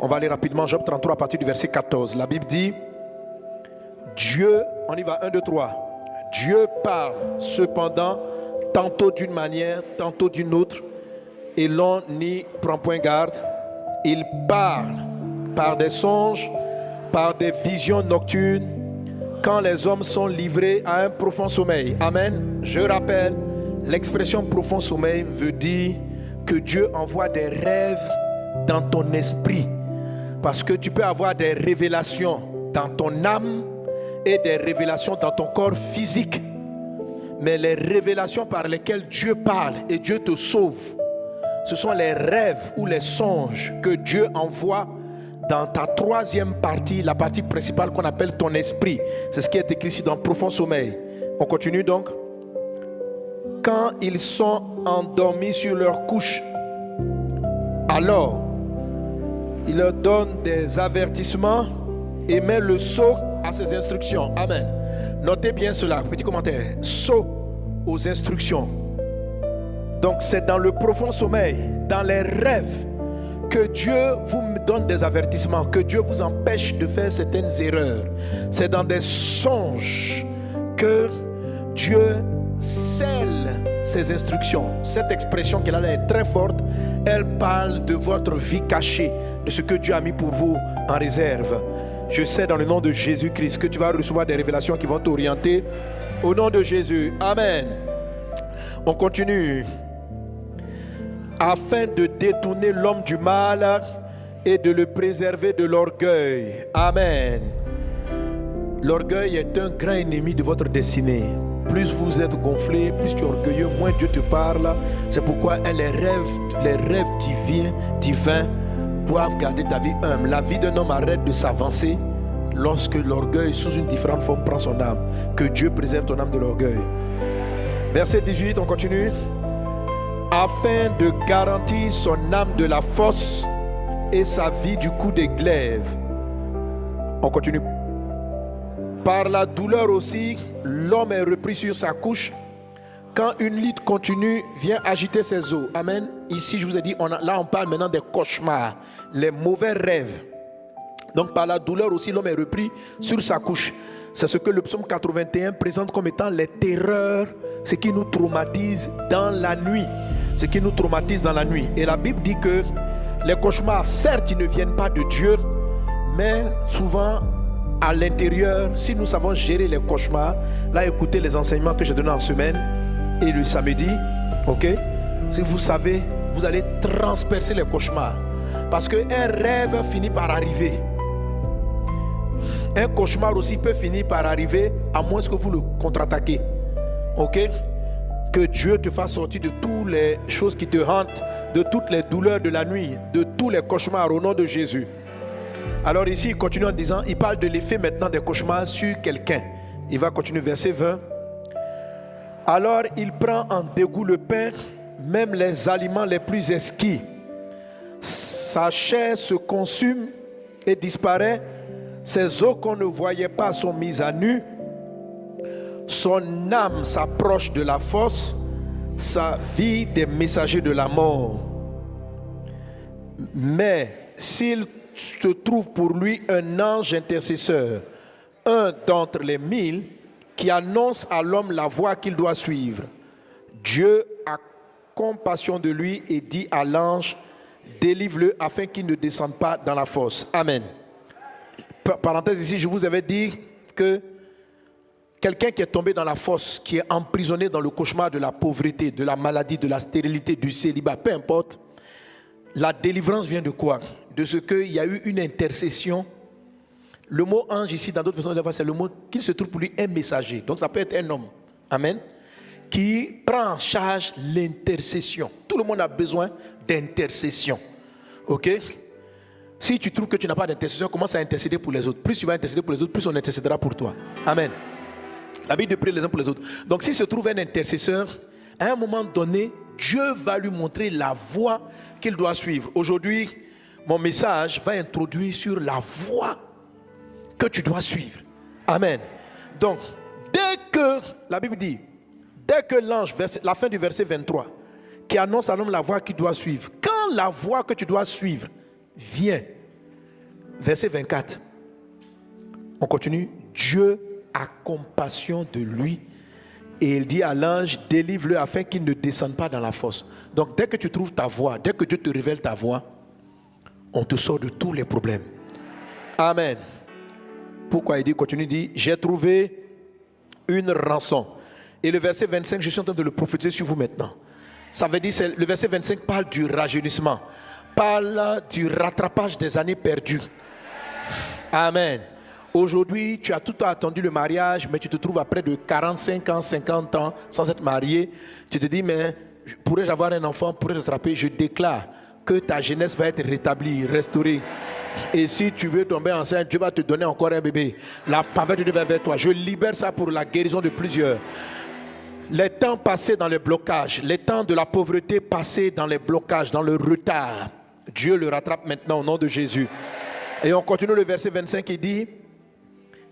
On va aller rapidement, Job 33 à partir du verset 14. La Bible dit, Dieu, on y va, 1, 2, 3. Dieu parle cependant tantôt d'une manière, tantôt d'une autre, et l'on n'y prend point garde. Il parle par des songes, par des visions nocturnes, quand les hommes sont livrés à un profond sommeil. Amen. Je rappelle, l'expression profond sommeil veut dire que Dieu envoie des rêves dans ton esprit. Parce que tu peux avoir des révélations dans ton âme et des révélations dans ton corps physique. Mais les révélations par lesquelles Dieu parle et Dieu te sauve, ce sont les rêves ou les songes que Dieu envoie dans ta troisième partie, la partie principale qu'on appelle ton esprit. C'est ce qui est écrit ici dans profond sommeil. On continue donc. Quand ils sont endormis sur leur couche, alors il leur donne des avertissements et met le sceau à ses instructions. Amen. Notez bien cela, petit commentaire. Sceau aux instructions. Donc c'est dans le profond sommeil, dans les rêves, que Dieu vous donne des avertissements, que Dieu vous empêche de faire certaines erreurs. C'est dans des songes que Dieu scelle ses instructions. Cette expression qu'elle a est très forte. Elle parle de votre vie cachée, de ce que Dieu a mis pour vous en réserve. Je sais dans le nom de Jésus-Christ que tu vas recevoir des révélations qui vont t'orienter. Au nom de Jésus. Amen. On continue. Afin de détourner l'homme du mal et de le préserver de l'orgueil. Amen. L'orgueil est un grand ennemi de votre destinée. Plus vous êtes gonflé, plus tu es orgueilleux, moins Dieu te parle. C'est pourquoi les rêves divins doivent garder ta vie humble. La vie d'un homme arrête de s'avancer lorsque l'orgueil sous une différente forme prend son âme. Que Dieu préserve ton âme de l'orgueil. Verset 18, on continue. Afin de garantir son âme de la fosse et sa vie du coup des glaives. On continue. Par la douleur aussi, l'homme est repris sur sa couche quand une lutte continue vient agiter ses os. Amen. Ici, je vous ai dit, là on parle maintenant des cauchemars, les mauvais rêves. Donc par la douleur aussi, l'homme est repris sur sa couche. C'est ce que le psaume 81 présente comme étant les terreurs, ce qui nous traumatise dans la nuit. Ce qui nous traumatise dans la nuit. Et la Bible dit que les cauchemars, certes, ils ne viennent pas de Dieu, mais souvent à l'intérieur, si nous savons gérer les cauchemars, là écoutez les enseignements que j'ai donnés en semaine et le samedi, ok? Si vous savez, vous allez transpercer les cauchemars. Parce qu'un rêve finit par arriver. Un cauchemar aussi peut finir par arriver à moins que vous le contre-attaquez. Ok? Que Dieu te fasse sortir de toutes les choses qui te hantent, de toutes les douleurs de la nuit, de tous les cauchemars au nom de Jésus. Alors ici, il continue en disant, il parle de l'effet maintenant des cauchemars sur quelqu'un. Il va continuer, verset 20. Alors il prend en dégoût le pain, même les aliments les plus exquis. Sa chair se consume et disparaît. Ses os qu'on ne voyait pas sont mis à nu. Son âme s'approche de la fosse, sa vie des messagers de la mort. Mais s'il se trouve pour lui un ange intercesseur, un d'entre les 1000, qui annonce à l'homme la voie qu'il doit suivre, Dieu a compassion de lui et dit à l'ange, délivre-le afin qu'il ne descende pas dans la fosse. Amen. Parenthèse ici, je vous avais dit que quelqu'un qui est tombé dans la fosse, qui est emprisonné dans le cauchemar de la pauvreté, de la maladie, de la stérilité, du célibat, peu importe, la délivrance vient de quoi? De ce qu'il y a eu une intercession. Le mot ange ici, dans d'autres versions de la voix, c'est le mot qu'il se trouve pour lui un messager. Donc ça peut être un homme, amen, qui prend en charge l'intercession. Tout le monde a besoin d'intercession. Ok? Si tu trouves que tu n'as pas d'intercession, commence à intercéder pour les autres. Plus tu vas intercéder pour les autres, plus on intercédera pour toi. Amen. La Bible de prier les uns pour les autres. Donc s'il se trouve un intercesseur, à un moment donné, Dieu va lui montrer la voie qu'il doit suivre. Aujourd'hui, mon message va introduire sur la voie que tu dois suivre. Amen. Donc, dès que, la Bible dit, dès que l'ange, la fin du verset 23, qui annonce à l'homme la voie qu'il doit suivre, quand la voie que tu dois suivre vient, Verset 24. On continue. Dieu a compassion de lui et il dit à l'ange, délivre-le afin qu'il ne descende pas dans la fosse. Donc dès que tu trouves ta voie, dès que Dieu te révèle ta voie, on te sort de tous les problèmes. Amen. Pourquoi il dit, continue, il dit, j'ai trouvé une rançon. Et le verset 25, je suis en train de le prophétiser sur vous maintenant. Ça veut dire, le verset 25 parle du rajeunissement, parle du rattrapage des années perdues. Amen. Aujourd'hui, tu as tout attendu le mariage, mais tu te trouves à près de 45 ans, 50 ans, sans être marié. Tu te dis, mais pourrais-je avoir un enfant, pourrais-je attraper? Je déclare que ta jeunesse va être rétablie, restaurée. Et si tu veux tomber enceinte, Dieu va te donner encore un bébé. La faveur de Dieu va vers toi. Je libère ça pour la guérison de plusieurs. Les temps passés dans les blocages, les temps de la pauvreté passés dans les blocages, dans le retard, Dieu le rattrape maintenant au nom de Jésus. Et on continue le verset 25 qui dit,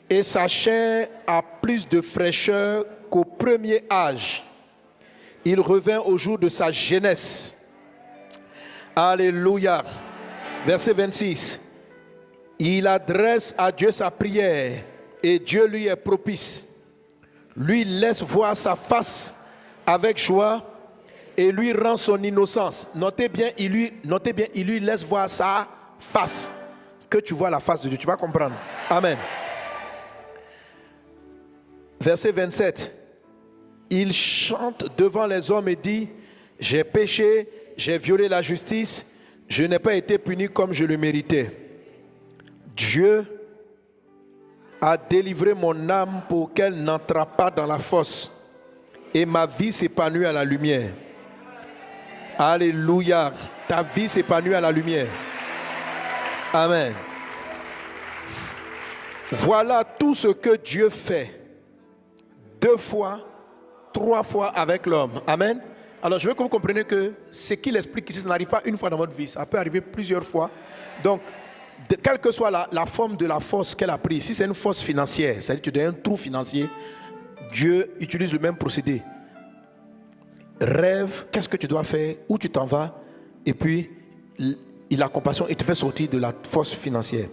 et sa chair a plus de fraîcheur qu'au premier âge. Il revint au jour de sa jeunesse. Alléluia. Verset 26. Il adresse à Dieu sa prière et Dieu lui est propice. Lui laisse voir sa face avec joie et lui rend son innocence. Notez bien, il lui laisse voir sa face. Que tu vois la face de Dieu, tu vas comprendre. Amen. Verset 27. Il chante devant les hommes et dit, j'ai péché, j'ai violé la justice, je n'ai pas été puni comme je le méritais. Dieu a délivré mon âme pour qu'elle n'entre pas dans la fosse et ma vie s'épanouit à la lumière. Alléluia. Ta vie s'épanouit à la lumière. Amen. Voilà tout ce que Dieu fait 2 fois, 3 fois avec l'homme. Amen. Alors je veux que vous compreniez que ce qu'il explique ici, ça n'arrive pas une fois dans votre vie, ça peut arriver plusieurs fois. Donc, quelle que soit la forme de la force qu'elle a prise, si c'est une force financière, c'est-à-dire que tu as un trou financier, Dieu utilise le même procédé. Rêve, qu'est-ce que tu dois faire, où tu t'en vas, et puis il a compassion et te fait sortir de la force financière.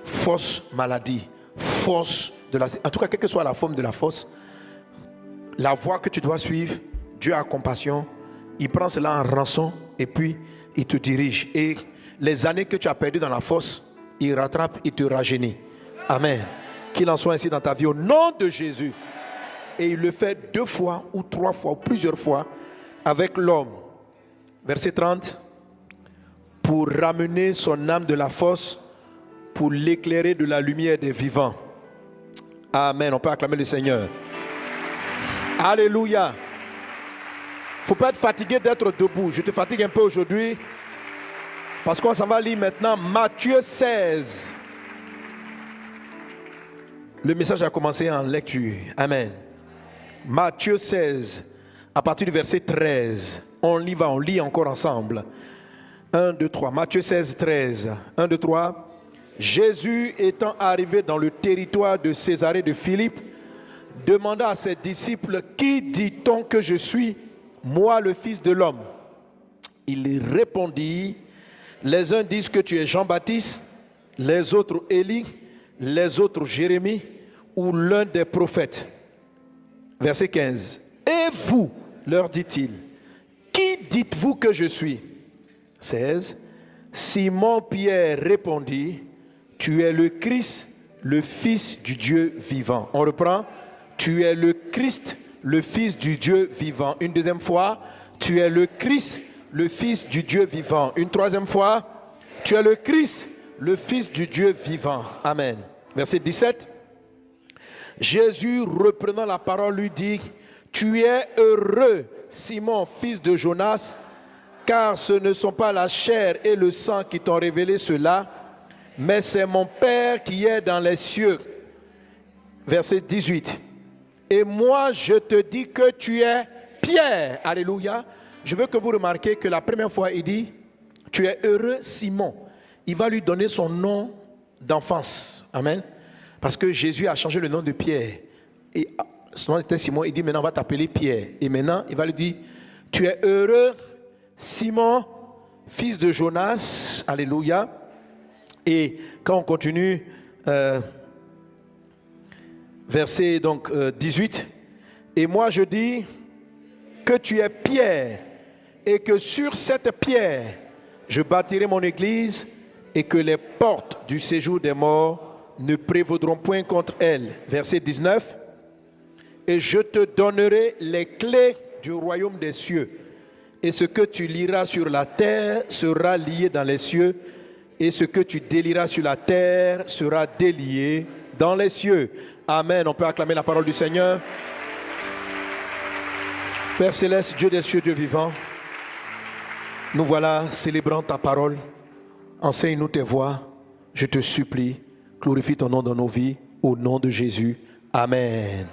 Force maladie, force de la... En tout cas, quelle que soit la forme de la force, la voie que tu dois suivre, Dieu a compassion, il prend cela en rançon et puis il te dirige. Et les années que tu as perdues dans la fosse, il rattrape, il te rajeunit. Amen. Qu'il en soit ainsi dans ta vie au nom de Jésus. Et il le fait 2 fois ou 3 fois ou plusieurs fois avec l'homme. Verset 30. Pour ramener son âme de la fosse, pour l'éclairer de la lumière des vivants. Amen. On peut acclamer le Seigneur. Alléluia. Il ne faut pas être fatigué d'être debout. Je te fatigue un peu aujourd'hui. Parce qu'on s'en va lire maintenant Matthieu 16. Le message a commencé en lecture. Amen. Matthieu 16, à partir du verset 13. On lit encore ensemble. 1, 2, 3. Matthieu 16, 13. 1, 2, 3. Jésus étant arrivé dans le territoire de Césarée de Philippe, demanda à ses disciples, qui dit-on que je suis, moi le Fils de l'homme? Il répondit, les uns disent que tu es Jean-Baptiste, les autres Élie, les autres Jérémie ou l'un des prophètes. Verset 15. Et vous, leur dit-il, qui dites-vous que je suis? 16. Simon-Pierre répondit, tu es le Christ, le Fils du Dieu vivant. On reprend. Tu es le Christ, le Fils du Dieu vivant. Une deuxième fois. Tu es le Christ, le Fils du Dieu vivant. Une troisième fois. Tu es le Christ, le Fils du Dieu vivant. Amen. Verset 17. Jésus, reprenant la parole, lui dit, tu es heureux, Simon, fils de Jonas, car ce ne sont pas la chair et le sang qui t'ont révélé cela, mais c'est mon Père qui est dans les cieux. Verset 18. Et moi, je te dis que tu es Pierre. Alléluia. Je veux que vous remarquiez que la première fois, il dit, tu es heureux, Simon. Il va lui donner son nom d'enfance. Amen. Parce que Jésus a changé le nom de Pierre. Et son nom était Simon. Il dit, maintenant, on va t'appeler Pierre. Et maintenant, il va lui dire, tu es heureux, Simon, fils de Jonas. Alléluia. Et quand on continue, verset 18, et moi je dis que tu es pierre, et que sur cette pierre, je bâtirai mon église, et que les portes du séjour des morts ne prévaudront point contre elle. Verset 19, et je te donnerai les clés du royaume des cieux, et ce que tu liras sur la terre sera lié dans les cieux, et ce que tu délieras sur la terre sera délié dans les cieux. Amen. On peut acclamer la parole du Seigneur. Père céleste, Dieu des cieux, Dieu vivant, nous voilà célébrant ta parole. Enseigne-nous tes voies, je te supplie. Glorifie ton nom dans nos vies, au nom de Jésus. Amen.